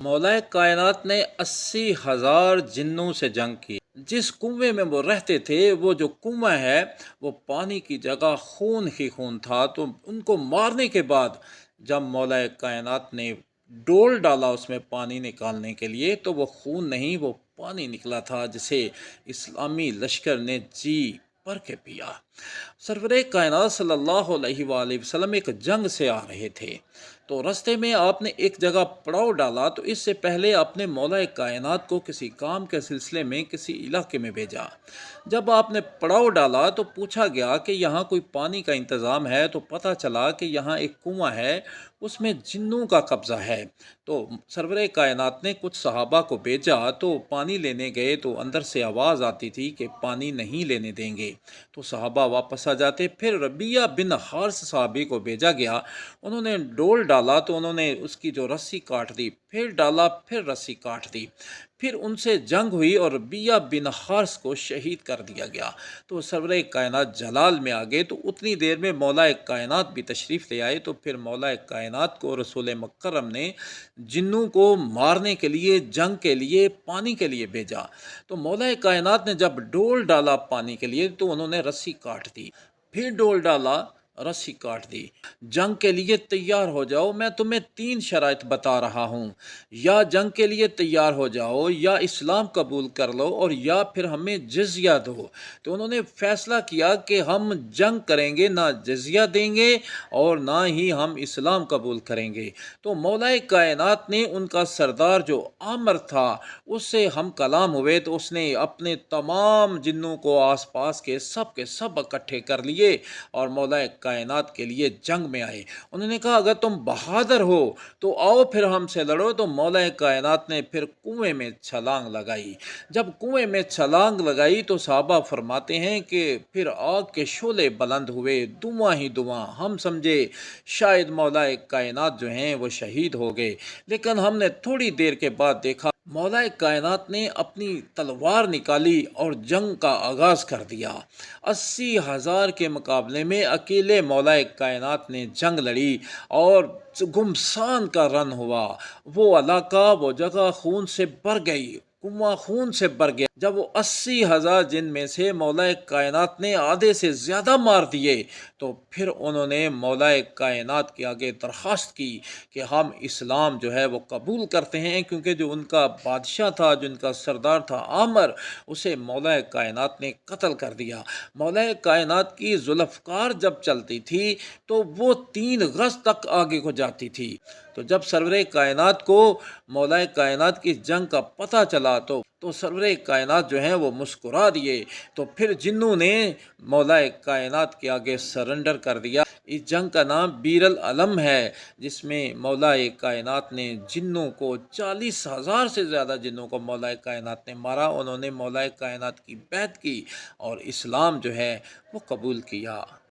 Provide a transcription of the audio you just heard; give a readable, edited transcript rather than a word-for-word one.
مولا کائنات نے 80,000 جنوں سے جنگ کی۔ جس کنویں میں وہ رہتے تھے، وہ جو کنواں ہے وہ پانی کی جگہ خون ہی خون تھا، تو ان کو مارنے کے بعد جب مولا کائنات نے ڈول ڈالا اس میں پانی نکالنے کے لیے، تو وہ خون نہیں، وہ پانی نکلا تھا، جسے اسلامی لشکر نے جی بھر کے پیا۔ سرور کائنات صلی اللہ علیہ وآلہ وسلم ایک جنگ سے آ رہے تھے، تو رستے میں آپ نے ایک جگہ پڑاؤ ڈالا، تو اس سے پہلے آپ نے مولا کائنات کو کسی کام کے سلسلے میں کسی علاقے میں بھیجا۔ جب آپ نے پڑاؤ ڈالا تو پوچھا گیا کہ یہاں کوئی پانی کا انتظام ہے، تو پتہ چلا کہ یہاں ایک کنواں ہے، اس میں جنوں کا قبضہ ہے۔ تو سرور کائنات نے کچھ صحابہ کو بھیجا، تو پانی لینے گئے تو اندر سے آواز آتی تھی کہ پانی نہیں لینے دیں گے، تو صحابہ واپس آ جاتے۔ پھر ربیہ بن حارث صحابی کو بھیجا گیا، انہوں نے ڈول ڈالا تو انہوں نے اس کی جو رسی کاٹ دی، پھر ڈالا، پھر رسی کاٹ دی، پھر ان سے جنگ ہوئی اور ربیہ بن حارث کو شہید کر دیا گیا۔ تو سرور کائنات جلال میں آ گئے، تو اتنی دیر میں مولا کائنات بھی تشریف لے آئے، تو پھر مولا کائنات کو رسول مکرم نے جنوں کو مارنے کے لیے، جنگ کے لیے، پانی کے لیے بھیجا۔ تو مولا کائنات نے جب ڈول ڈالا پانی کے لیے، تو انہوں نے رسی کاٹ دی، پھر ڈول ڈالا، رسی کاٹ دی۔ جنگ کے لیے تیار ہو جاؤ، میں تمہیں 3 شرائط بتا رہا ہوں، یا جنگ کے لیے تیار ہو جاؤ، یا اسلام قبول کر لو، اور یا پھر ہمیں جزیہ دو۔ تو انہوں نے فیصلہ کیا کہ ہم جنگ کریں گے، نہ جزیہ دیں گے اور نہ ہی ہم اسلام قبول کریں گے۔ تو مولا کائنات نے ان کا سردار جو عامر تھا اس سے ہم کلام ہوئے، تو اس نے اپنے تمام جنوں کو آس پاس کے سب اکٹھے کر لیے اور مولا کائنات کے لیے جنگ میں آئے۔ انہوں نے کہا اگر تم بہادر ہو تو آؤ پھر ہم سے لڑو۔ تو مولا کائنات نے پھر کنویں میں چھلانگ لگائی۔ جب کنویں میں چھلانگ لگائی تو صحابہ فرماتے ہیں کہ پھر آگ کے شعلے بلند ہوئے، دھواں ہی دھواں، ہم سمجھے شاید مولا کائنات جو ہیں وہ شہید ہو گئے، لیکن ہم نے تھوڑی دیر کے بعد دیکھا مولا کائنات نے اپنی تلوار نکالی اور جنگ کا آغاز کر دیا۔ 80,000 کے مقابلے میں اکیلے مولا کائنات نے جنگ لڑی اور گمسان کا رن ہوا۔ وہ علاقہ، وہ جگہ خون سے بھر گئی، کنواں خون سے بھر گیا۔ جب وہ 80,000 جن میں سے مولا کائنات نے آدھے سے زیادہ مار دیے، تو پھر انہوں نے مولا کائنات کے آگے درخواست کی کہ ہم اسلام جو ہے وہ قبول کرتے ہیں، کیونکہ جو ان کا بادشاہ تھا، جو ان کا سردار تھا عامر، اسے مولا کائنات نے قتل کر دیا۔ مولا کائنات کی ذوالفقار جب چلتی تھی تو وہ 3 گز تک آگے کو جاتی تھی۔ تو جب سرور کائنات کو مولا کائنات کی جنگ کا پتہ چلا تو سرور کائنات جو ہیں وہ مسکرا دیے۔ تو پھر جنوں نے مولا کائنات کے آگے سرنڈر کر دیا۔ اس جنگ کا نام بیر العلم ہے، جس میں مولا کائنات نے جنوں کو 40,000 سے زیادہ جنوں کو مولا کائنات نے مارا۔ انہوں نے مولا کائنات کی بیعت کی اور اسلام جو ہے وہ قبول کیا۔